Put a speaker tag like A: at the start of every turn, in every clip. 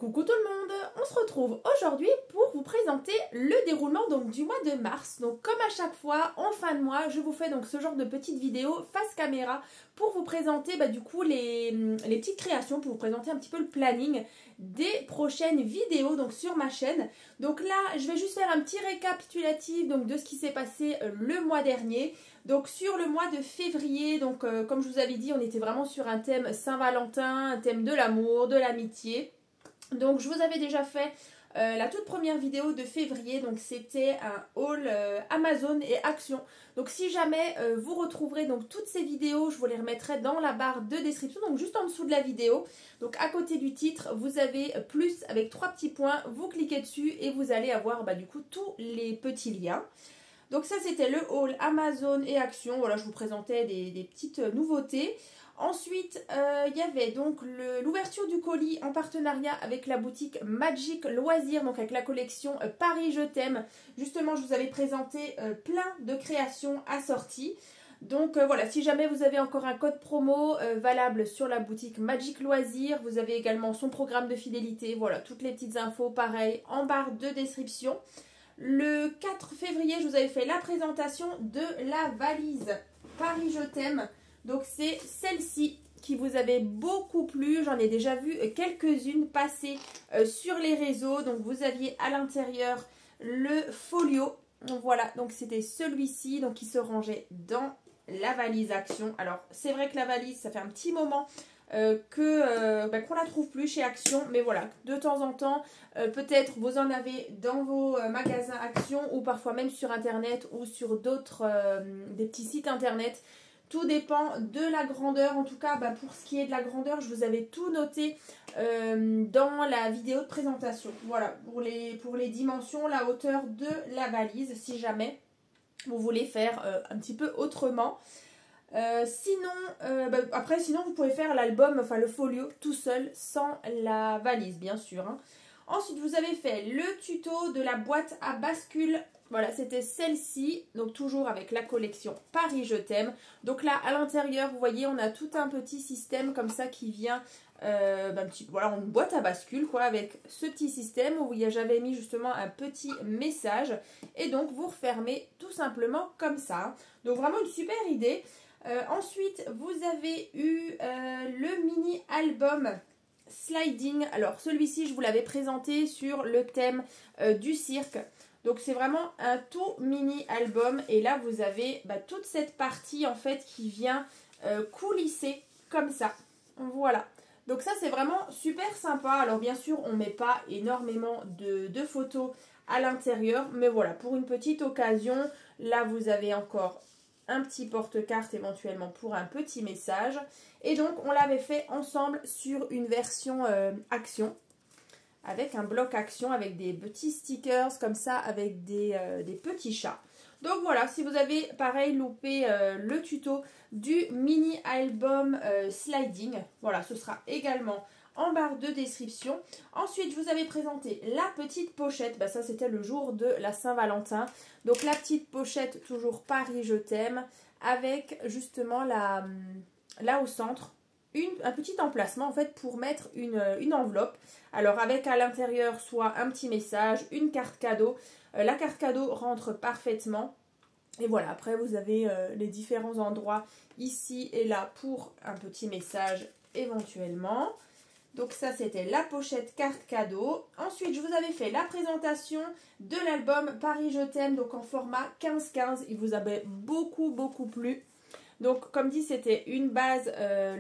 A: Coucou tout le monde, on se retrouve aujourd'hui pour vous présenter le déroulement donc du mois de mars. Donc comme à chaque fois, en fin de mois, je vous fais donc ce genre de petites vidéos face caméra pour vous présenter du coup les petites créations, pour vous présenter un petit peu le planning des prochaines vidéos donc sur ma chaîne. Donc là, je vais juste faire un petit récapitulatif donc de ce qui s'est passé le mois dernier. Donc sur le mois de février, donc comme je vous avais dit, on était vraiment sur un thème Saint-Valentin, un thème de l'amour, de l'amitié. Donc je vous avais déjà fait la toute première vidéo de février, donc c'était un haul Amazon et Action. Donc si jamais vous retrouverez donc toutes ces vidéos, je vous les remettrai dans la barre de description, donc juste en dessous de la vidéo. Donc à côté du titre, vous avez plus avec 3 petits points, vous cliquez dessus et vous allez avoir du coup tous les petits liens. Donc ça c'était le haul Amazon et Action, voilà, je vous présentais des petites nouveautés. Ensuite, il y avait donc l'ouverture du colis en partenariat avec la boutique Magic Loisirs, donc avec la collection Paris Je t'aime. Justement, je vous avais présenté plein de créations assorties. Donc voilà, si jamais vous avez encore un code promo valable sur la boutique Magic Loisirs, vous avez également son programme de fidélité. Voilà, toutes les petites infos, pareil, en barre de description. Le 4 février, je vous avais fait la présentation de la valise Paris Je t'aime. Donc c'est celle-ci qui vous avait beaucoup plu. J'en ai déjà vu quelques-unes passer sur les réseaux. Donc vous aviez à l'intérieur le folio. Voilà, donc c'était celui-ci donc qui se rangeait dans la valise Action. Alors c'est vrai que la valise, ça fait un petit moment qu'on la trouve plus chez Action, mais voilà, de temps en temps peut-être vous en avez dans vos magasins Action ou parfois même sur internet ou sur d'autres des petits sites internet. Tout dépend de la grandeur. En tout cas, pour ce qui est de la grandeur, je vous avais tout noté dans la vidéo de présentation. Voilà, pour les dimensions, la hauteur de la valise, si jamais vous voulez faire un petit peu autrement. Sinon, vous pouvez faire l'album, enfin le folio tout seul, sans la valise, bien sûr. Ensuite, vous avez fait le tuto de la boîte à bascule. Voilà, c'était celle-ci, donc toujours avec la collection Paris Je t'aime. Donc là, à l'intérieur, vous voyez, on a tout un petit système comme ça qui vient, voilà, une boîte à bascule, quoi, avec ce petit système où j'avais mis justement un petit message. Et donc, vous refermez tout simplement comme ça. Donc, vraiment une super idée. Ensuite, vous avez eu le mini-album sliding. Alors, celui-ci, je vous l'avais présenté sur le thème du cirque. Donc c'est vraiment un tout mini album et là vous avez toute cette partie en fait qui vient coulisser comme ça. Voilà. Donc ça c'est vraiment super sympa. Alors bien sûr on ne met pas énormément de photos à l'intérieur, mais voilà, pour une petite occasion, là vous avez encore un petit porte-carte éventuellement pour un petit message. Et donc on l'avait fait ensemble sur une version Action, avec un bloc Action, avec des petits stickers comme ça, avec des petits chats. Donc voilà, si vous avez pareil loupé le tuto du mini album sliding, voilà, ce sera également en barre de description. Ensuite, je vous avais présenté la petite pochette, ça c'était le jour de la Saint-Valentin. Donc la petite pochette, toujours Paris Je t'aime, avec justement là au centre, un petit emplacement en fait pour mettre une enveloppe. Alors avec à l'intérieur soit un petit message, une carte cadeau. La carte cadeau rentre parfaitement. Et voilà, après vous avez les différents endroits ici et là pour un petit message éventuellement. Donc ça c'était la pochette carte cadeau. Ensuite je vous avais fait la présentation de l'album Paris Je t'aime, donc en format 15-15. Il vous avait beaucoup plu. Donc comme dit c'était une base,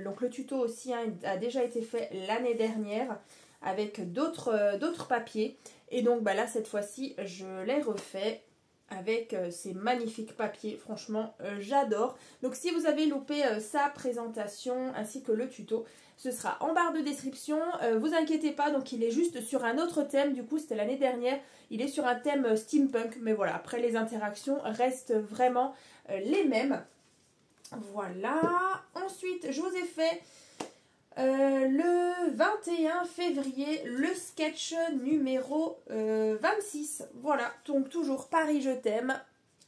A: donc le tuto aussi a déjà été fait l'année dernière avec d'autres papiers. Et donc là cette fois-ci je l'ai refait avec ces magnifiques papiers, franchement j'adore. Donc si vous avez loupé sa présentation ainsi que le tuto, ce sera en barre de description. Vous inquiétez pas, donc il est juste sur un autre thème, du coup c'était l'année dernière, il est sur un thème steampunk. Mais voilà, après les interactions restent vraiment les mêmes. Voilà, ensuite je vous ai fait le 21 février le sketch numéro 26. Voilà, donc toujours Paris Je t'aime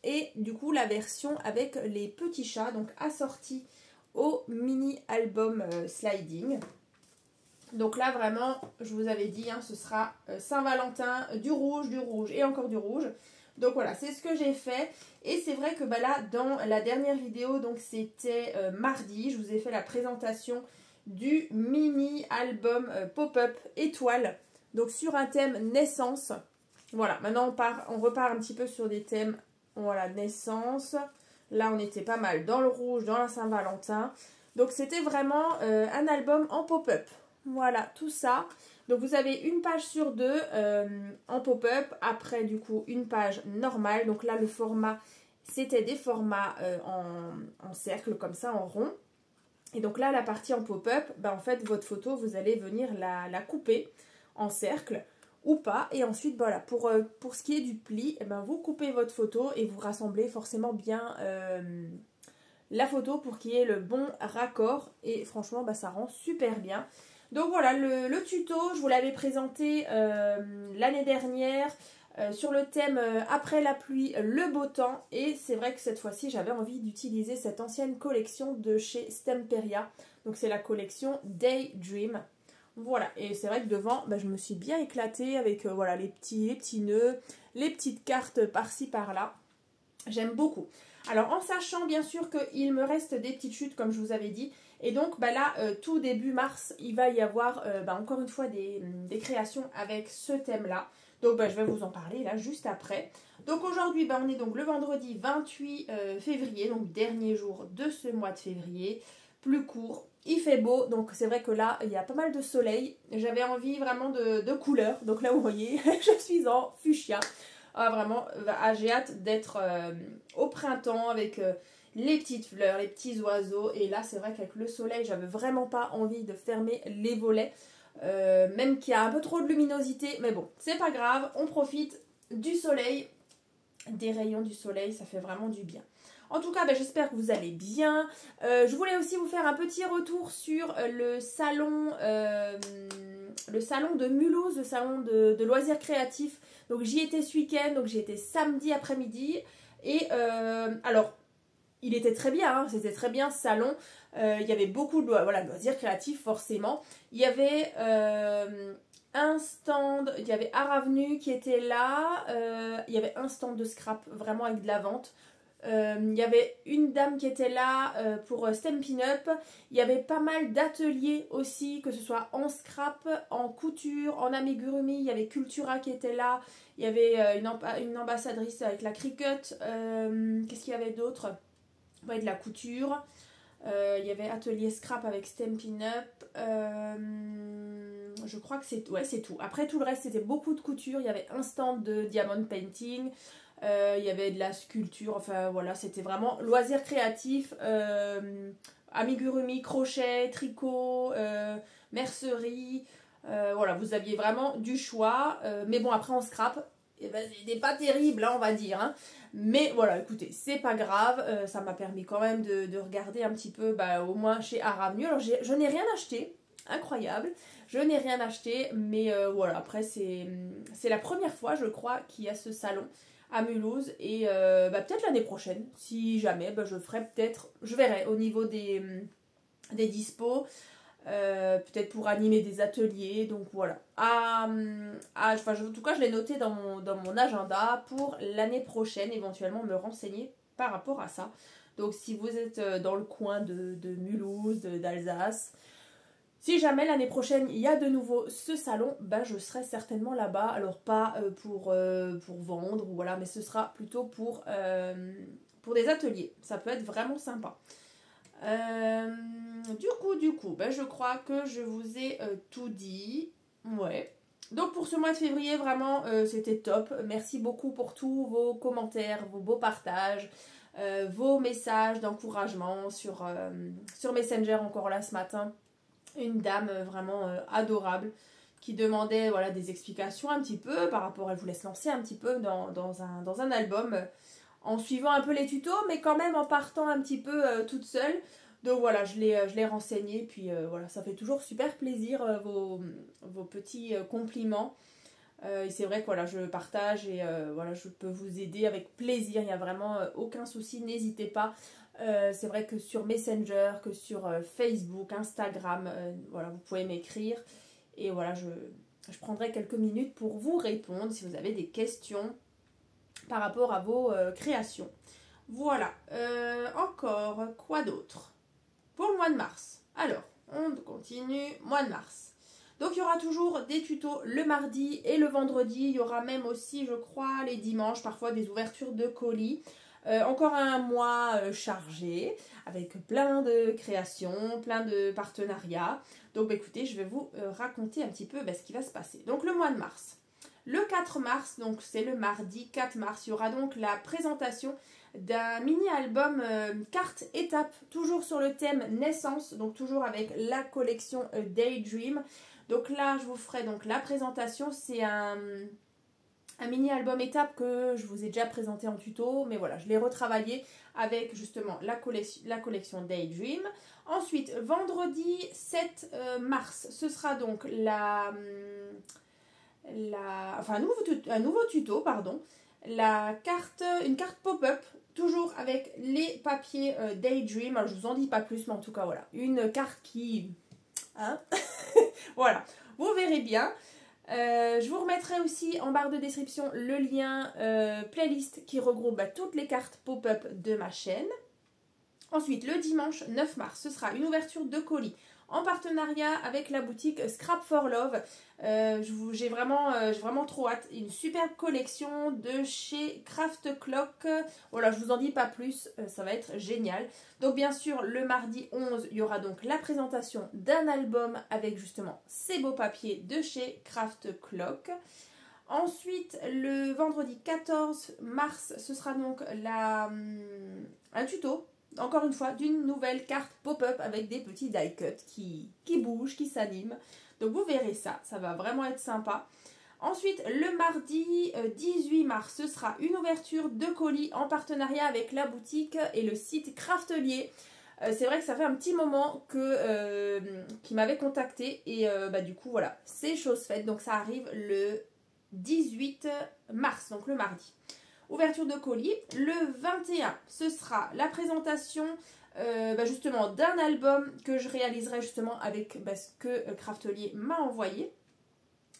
A: et du coup la version avec les petits chats, donc assortie au mini album sliding. Donc là, vraiment, je vous avais dit, hein, ce sera Saint-Valentin, du rouge et encore du rouge. Donc voilà, c'est ce que j'ai fait. Et c'est vrai que bah, là, dans la dernière vidéo, donc c'était mardi, je vous ai fait la présentation du mini album pop-up étoile. Donc sur un thème naissance. Voilà, maintenant on repart un petit peu sur des thèmes, voilà, naissance. Là, on était pas mal dans le rouge, dans la Saint-Valentin. Donc c'était vraiment un album en pop-up. Voilà, tout ça. Donc vous avez une page sur deux en pop-up. Après, du coup, une page normale. Donc là, le format, c'était des formats en cercle, comme ça, en rond. Et donc là, la partie en pop-up, bah, en fait, votre photo, vous allez venir la couper en cercle ou pas. Et ensuite, voilà, pour ce qui est du pli, eh ben, vous coupez votre photo et vous rassemblez forcément bien la photo pour qu'il y ait le bon raccord. Et franchement, bah, ça rend super bien. Donc voilà, le tuto, je vous l'avais présenté l'année dernière sur le thème après la pluie, le beau temps. Et c'est vrai que cette fois-ci, j'avais envie d'utiliser cette ancienne collection de chez Stemperia. Donc c'est la collection Daydream. Voilà, et c'est vrai que devant, bah, je me suis bien éclatée avec voilà, les petits nœuds, les petites cartes par-ci par-là. J'aime beaucoup. Alors en sachant bien sûr qu'il me reste des petites chutes comme je vous avais dit. Et donc bah là, tout début mars, il va y avoir bah, encore une fois des créations avec ce thème-là. Donc bah, je vais vous en parler là juste après. Donc aujourd'hui, bah, on est donc le vendredi 28 février, donc dernier jour de ce mois de février. Plus court, il fait beau, donc c'est vrai que là, il y a pas mal de soleil. J'avais envie vraiment de couleurs. Donc là, vous voyez, je suis en fuchsia. Ah, vraiment, j'ai hâte d'être au printemps avec les petites fleurs, les petits oiseaux. Et là, c'est vrai qu'avec le soleil, j'avais vraiment pas envie de fermer les volets. Même qu'il y a un peu trop de luminosité. Mais bon, c'est pas grave, on profite du soleil, des rayons du soleil, ça fait vraiment du bien. En tout cas, ben, j'espère que vous allez bien. Je voulais aussi vous faire un petit retour sur le salon de Mulhouse, le salon de loisirs créatifs. Donc j'y étais ce week-end, donc j'y étais samedi après-midi. Et alors, il était très bien, hein, c'était très bien ce salon. Il y avait beaucoup de loisirs créatifs forcément. Il y avait un stand, il y avait Art Avenue qui était là. Il y avait un stand de scrap vraiment avec de la vente. Il y avait une dame qui était là pour Stampin' Up. Il y avait pas mal d'ateliers aussi, que ce soit en scrap, en couture, en amigurumi. Il y avait Cultura qui était là. Il y avait une ambassadrice avec la Cricut. Qu'est-ce qu'il y avait d'autre? Ouais, de la couture. Il y avait atelier scrap avec Stampin' Up. Je crois que c'est tout. Après, tout le reste, c'était beaucoup de couture. Il y avait un stand de diamond painting. Il y avait de la sculpture, enfin voilà, c'était vraiment loisirs créatifs, amigurumi, crochet, tricot, mercerie, voilà, vous aviez vraiment du choix, mais bon, après en scrap, eh ben, c'était pas terrible, hein, on va dire, hein. Mais voilà, écoutez, c'est pas grave, ça m'a permis quand même de regarder un petit peu, bah, au moins chez Art Avenue. Alors je n'ai rien acheté, incroyable, je n'ai rien acheté, mais voilà, après c'est la première fois, je crois, qu'il y a ce salon à Mulhouse. Et bah, peut-être l'année prochaine, si jamais, bah, je ferai peut-être, je verrai au niveau des dispos, peut-être pour animer des ateliers. Donc voilà. En tout cas, je l'ai noté dans mon agenda pour l'année prochaine, éventuellement me renseigner par rapport à ça. Donc si vous êtes dans le coin de Mulhouse, d'Alsace, si jamais l'année prochaine il y a de nouveau ce salon, ben je serai certainement là-bas. Alors pas pour vendre, voilà, mais ce sera plutôt pour des ateliers. Ça peut être vraiment sympa. Du coup, ben je crois que je vous ai tout dit. Ouais. Donc pour ce mois de février, vraiment, c'était top. Merci beaucoup pour tous vos commentaires, vos beaux partages, vos messages d'encouragement sur Messenger encore là ce matin. Une dame vraiment adorable qui demandait voilà, des explications un petit peu par rapport, elle voulait se lancer un petit peu dans un album en suivant un peu les tutos, mais quand même en partant un petit peu toute seule. Donc voilà, je l'ai renseigné, puis voilà, ça fait toujours super plaisir vos petits compliments. Et c'est vrai que voilà, je partage et voilà, je peux vous aider avec plaisir, il n'y a vraiment aucun souci, n'hésitez pas. C'est vrai que sur Messenger, que sur Facebook, Instagram, voilà, vous pouvez m'écrire. Et voilà, je prendrai quelques minutes pour vous répondre si vous avez des questions par rapport à vos créations. Voilà, encore, quoi d'autre? Pour le mois de mars, alors, on continue, mois de mars. Donc il y aura toujours des tutos le mardi et le vendredi, il y aura même aussi, je crois, les dimanches, parfois des ouvertures de colis. Encore un mois chargé, avec plein de créations, plein de partenariats. Donc écoutez, je vais vous raconter un petit peu ce qui va se passer. Donc le mois de mars. Le 4 mars, donc c'est le mardi 4 mars, il y aura donc la présentation d'un mini-album carte étape, toujours sur le thème naissance, donc toujours avec la collection Daydream. Donc là, je vous ferai donc la présentation, c'est un mini-album étape que je vous ai déjà présenté en tuto, mais voilà, je l'ai retravaillé avec justement la collection Daydream. Ensuite, vendredi 7 mars, ce sera donc un nouveau tuto, pardon, une carte pop-up, toujours avec les papiers Daydream. Alors, je vous en dis pas plus, mais en tout cas, voilà, une carte qui... Hein voilà, vous verrez bien. Je vous remettrai aussi en barre de description le lien playlist qui regroupe toutes les cartes pop-up de ma chaîne. Ensuite, le dimanche 9 mars, ce sera une ouverture de colis en partenariat avec la boutique Scrap for Love. J'ai vraiment trop hâte. Une superbe collection de chez Craft Clock. Voilà, je vous en dis pas plus, ça va être génial. Donc bien sûr, le mardi 11, il y aura donc la présentation d'un album avec justement ces beaux papiers de chez Craft Clock. Ensuite, le vendredi 14 mars, ce sera donc un tuto, encore une fois, d'une nouvelle carte pop-up avec des petits die cuts qui bougent, qui s'animent. Donc vous verrez ça, ça va vraiment être sympa. Ensuite, le mardi 18 mars, ce sera une ouverture de colis en partenariat avec la boutique et le site Craftelier. C'est vrai que ça fait un petit moment qu'il m'avait contacté et du coup, voilà, c'est chose faite. Donc ça arrive le 18 mars, donc le mardi. Ouverture de colis. Le 21, ce sera la présentation justement d'un album que je réaliserai justement avec ce que Craftelier m'a envoyé.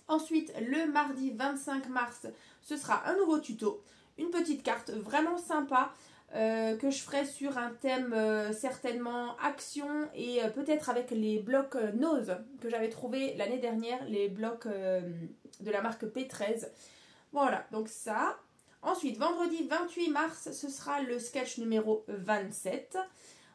A: Ensuite, le mardi 25 mars, ce sera un nouveau tuto, une petite carte vraiment sympa que je ferai sur un thème certainement action et peut-être avec les blocs Nose que j'avais trouvé l'année dernière, les blocs de la marque P13. Voilà, donc ça. Ensuite, vendredi 28 mars, ce sera le sketch numéro 27.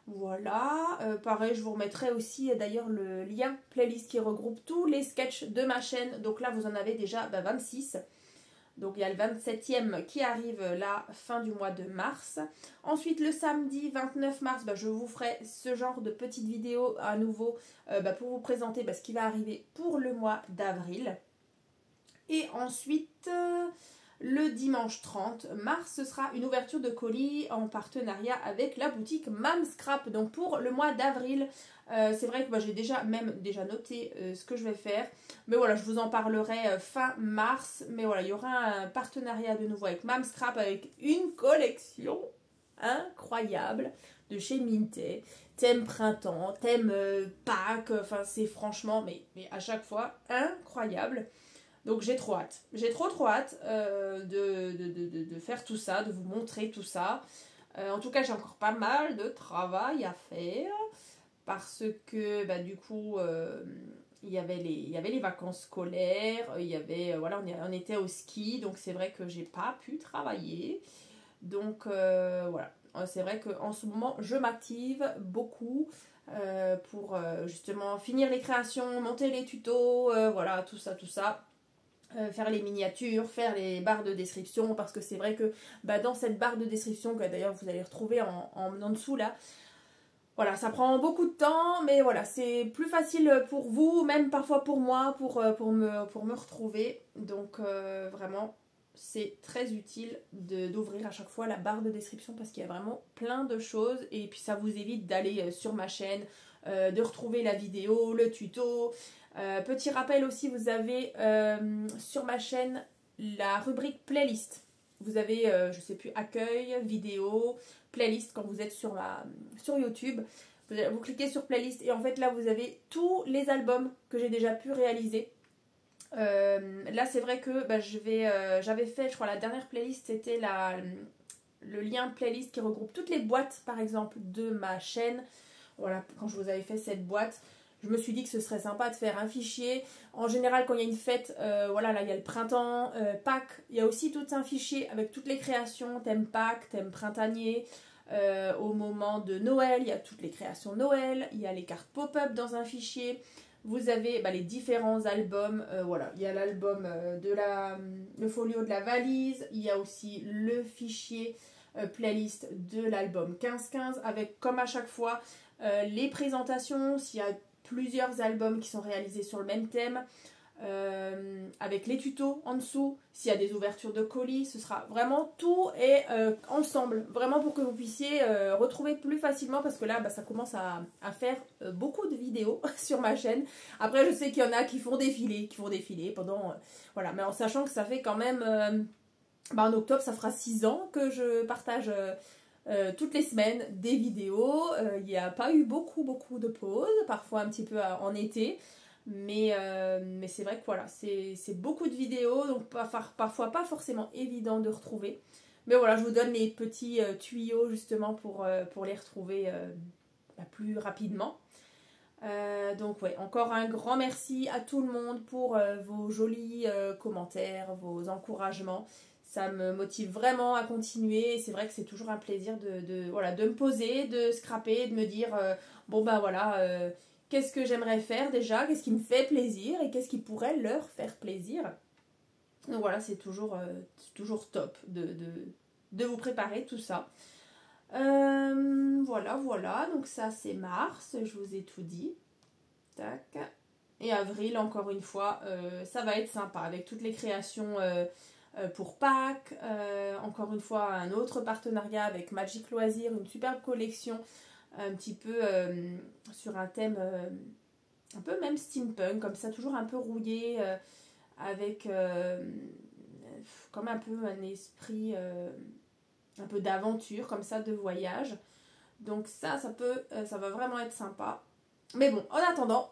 A: Voilà, pareil, je vous remettrai aussi d'ailleurs le lien playlist qui regroupe tous les sketchs de ma chaîne. Donc là, vous en avez déjà 26. Donc il y a le 27e qui arrive la fin du mois de mars. Ensuite, le samedi 29 mars, je vous ferai ce genre de petite vidéo à nouveau pour vous présenter ce qui va arriver pour le mois d'avril. Et ensuite... le dimanche 30 mars, ce sera une ouverture de colis en partenariat avec la boutique Mam Scrap. Donc pour le mois d'avril, c'est vrai que j'ai déjà noté ce que je vais faire. Mais voilà, je vous en parlerai fin mars. Mais voilà, il y aura un partenariat de nouveau avec Mam Scrap avec une collection incroyable de chez Minté. Thème printemps, thème Pâques, enfin c'est franchement, mais à chaque fois incroyable. Donc j'ai trop hâte, j'ai trop hâte de faire tout ça, de vous montrer tout ça. En tout cas, j'ai encore pas mal de travail à faire parce que du coup, il y avait les vacances scolaires, on était au ski, donc c'est vrai que j'ai pas pu travailler. Donc voilà, c'est vrai qu'en ce moment, je m'active beaucoup pour justement finir les créations, monter les tutos, voilà, tout ça. Faire les miniatures, faire les barres de description, parce que c'est vrai que dans cette barre de description, que d'ailleurs vous allez retrouver en dessous là, voilà, ça prend beaucoup de temps, mais voilà, c'est plus facile pour vous, même parfois pour moi, pour me retrouver. Donc vraiment, c'est très utile d'ouvrir à chaque fois la barre de description parce qu'il y a vraiment plein de choses et puis ça vous évite d'aller sur ma chaîne, de retrouver la vidéo, le tuto. Petit rappel aussi, vous avez sur ma chaîne la rubrique playlist. Vous avez, je sais plus, accueil, vidéo, playlist quand vous êtes sur YouTube. Vous cliquez sur playlist et en fait là vous avez tous les albums que j'ai déjà pu réaliser. Là c'est vrai que j'avais fait, je crois la dernière playlist c'était le lien playlist qui regroupe toutes les boîtes par exemple de ma chaîne. Voilà, quand je vous avais fait cette boîte, je me suis dit que ce serait sympa de faire un fichier. En général, quand il y a une fête, voilà, là il y a le printemps, Pâques, il y a aussi tout un fichier avec toutes les créations, thème Pâques, thème printanier. Au moment de Noël, il y a toutes les créations Noël, il y a les cartes pop-up dans un fichier. Vous avez les différents albums, voilà, il y a l'album le folio de la valise, il y a aussi le fichier playlist de l'album 15-15 avec comme à chaque fois les présentations, s'il y a plusieurs albums qui sont réalisés sur le même thème, avec les tutos en dessous, s'il y a des ouvertures de colis, ce sera vraiment tout et ensemble, vraiment pour que vous puissiez retrouver plus facilement parce que là ça commence à faire beaucoup de vidéos sur ma chaîne. Après je sais qu'il y en a qui font défiler pendant voilà, mais en sachant que ça fait quand même en octobre ça fera 6 ans que je partage toutes les semaines des vidéos. Il n'y a pas eu beaucoup de pauses, parfois un petit peu en été. Mais c'est vrai que voilà, c'est beaucoup de vidéos, donc parfois pas forcément évident de retrouver. Mais voilà, je vous donne les petits tuyaux justement pour les retrouver plus rapidement. Donc ouais, encore un grand merci à tout le monde pour vos jolis commentaires, vos encouragements. Ça me motive vraiment à continuer. C'est vrai que c'est toujours un plaisir de me poser, de scraper, de me dire bon ben voilà... qu'est-ce que j'aimerais faire déjà, qu'est-ce qui me fait plaisir et qu'est-ce qui pourrait leur faire plaisir. Donc voilà, c'est toujours top de vous préparer tout ça. Voilà, donc ça c'est mars, je vous ai tout dit. Tac. Et avril, encore une fois, ça va être sympa avec toutes les créations pour Pâques. Encore une fois, un autre partenariat avec Magic Loisirs, une superbe collection. Un petit peu sur un thème un peu même steampunk, comme ça, toujours un peu rouillé, avec comme un peu un esprit un peu d'aventure, comme ça, de voyage. Donc ça va vraiment être sympa. Mais bon, en attendant,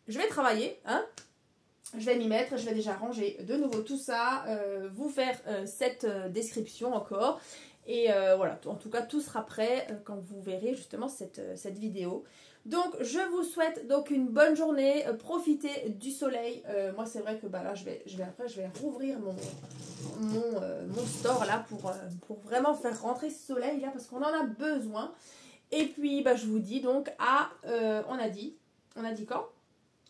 A: je vais travailler, hein. Je vais m'y mettre, je vais déjà ranger de nouveau tout ça, vous faire cette description encore. Et voilà, en tout cas tout sera prêt quand vous verrez justement cette vidéo. Donc je vous souhaite donc une bonne journée, profitez du soleil. Moi c'est vrai que là je vais rouvrir mon store là pour vraiment faire rentrer ce soleil là parce qu'on en a besoin. Et puis je vous dis donc on a dit quand?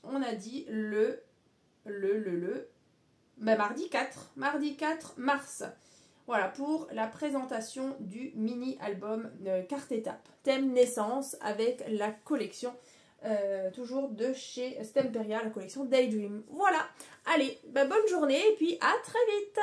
A: On a dit mardi 4 mars. Voilà, pour la présentation du mini-album Carte Étape, thème naissance avec la collection, toujours de chez Stemperia, la collection Daydream. Voilà, allez, bonne journée et puis à très vite.